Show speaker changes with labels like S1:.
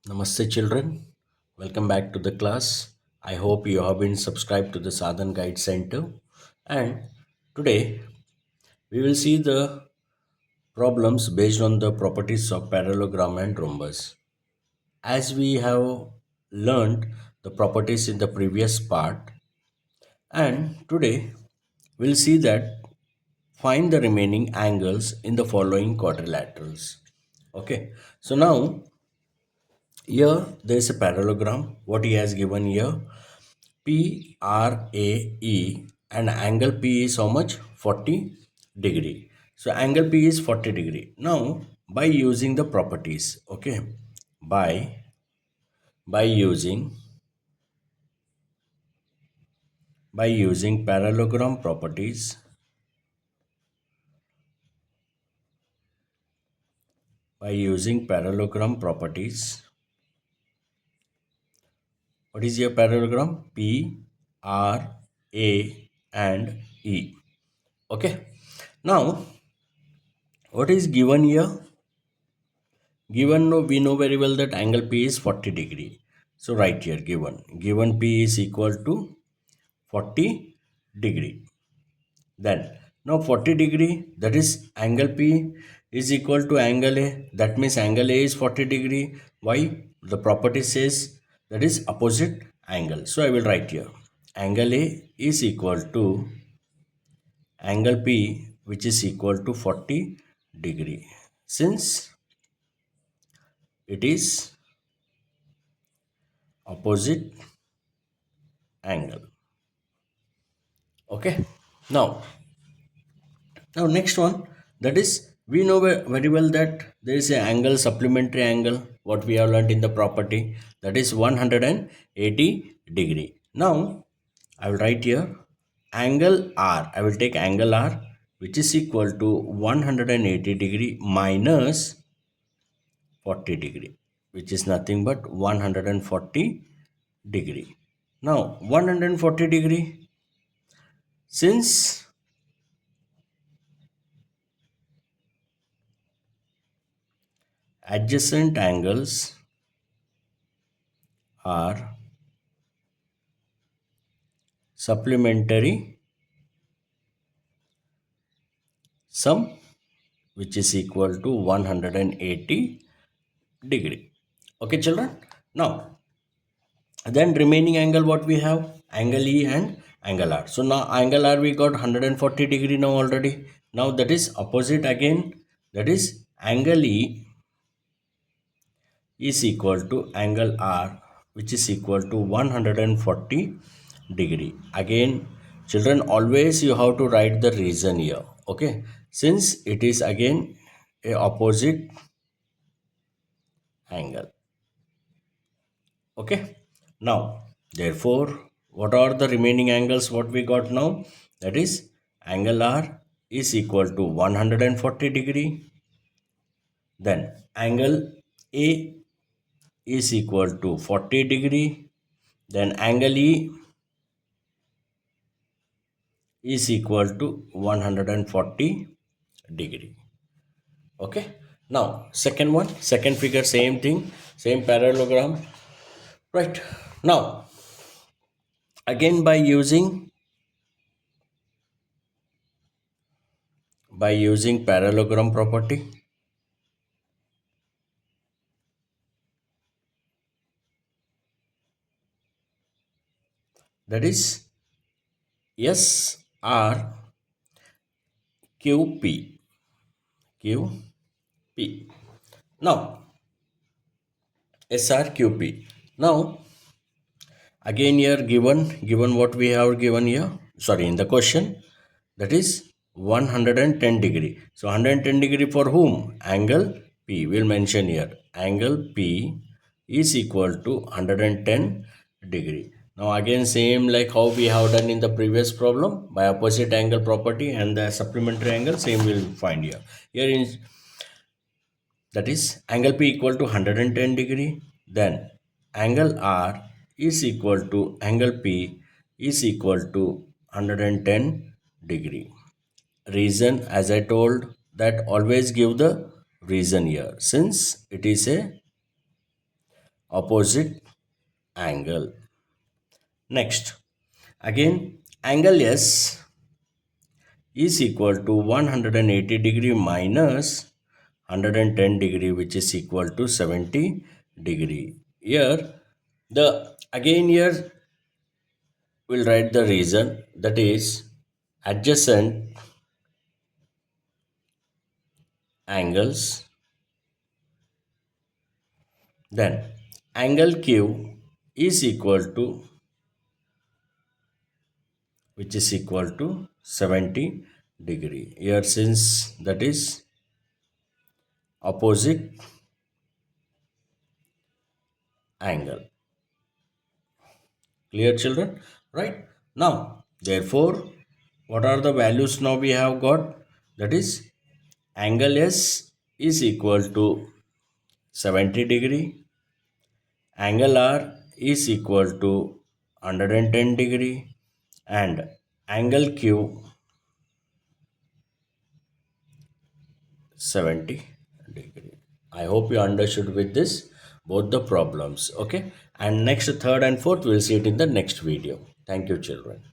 S1: Namaste children, welcome back to the class. I hope you have been subscribed to the Sadan Guide Center, and today we will see the problems based on the properties of parallelogram and rhombus. As we have learned the properties in the previous part, and today we'll see that find the remaining angles in the following quadrilaterals. Okay, so now here there is a parallelogram. What he has given here, PRAE, and angle P is how much? 40 degree. So angle P is 40 degree. Now by using the properties, okay, by using parallelogram properties, what is your parallelogram? P, R, A, and E. Okay. Now what is given here? Given, we know very well that angle P is 40 degree. So right here given P is equal to 40 degree. Then now 40 degree, that is angle P is equal to angle A. That means angle A is 40 degree. Why? The property says that is opposite angle. So I will write here angle A is equal to angle P, which is equal to 40 degree. Since it is opposite angle. Okay. Now next one, that is we know very well that there is an angle, supplementary angle, what we have learned in the property, that is 180 degree. Now I will write here angle R. I will take angle R, which is equal to 180 degree minus 40 degree, which is nothing but 140 degree. Now 140 degree, since adjacent angles are supplementary sum, which is equal to 180 degree. Okay children. Now then remaining angle, what we have? Angle E and angle R. So now angle R we got 140 degree now already. Now that is opposite again, that is angle E is equal to angle R, which is equal to 140 degree. Again children, always you have to write the reason here. Okay, since it is again a opposite angle. Okay, now therefore what are the remaining angles what we got now? That is angle R is equal to 140 degree, then angle A is equal to 40 degree, then angle E is equal to 140 degree. Okay, now second one, second figure, same thing, same parallelogram. Right, now again by using parallelogram property, that is SRQP. Now SRQP. Now again here given what we have given here, sorry, in the question, that is 110 degree. So 110 degree for whom? Angle P. We'll mention here angle P is equal to 110 degree. Now again same like how we have done in the previous problem, by opposite angle property and the supplementary angle, same we'll find here. Here in, that is angle P equal to 110 degree, then angle R is equal to angle P is equal to 110 degree. Reason, as I told, that always give the reason here, since it is a opposite angle. Next, again angle S is equal to 180 degree minus 110 degree, which is equal to 70 degree. Here the again here we'll write the reason, that is adjacent angles. Then angle Q is equal to, which is equal to 70 degree. Here since that is opposite angle. Clear children? Right? Now, therefore, what are the values now we have got? That is angle S is equal to 70 degree. Angle R is equal to 110 degree. And angle Q 70 degree. I hope you understood with this both the problems. Okay. And next, third and fourth, we'll see it in the next video. Thank you, children.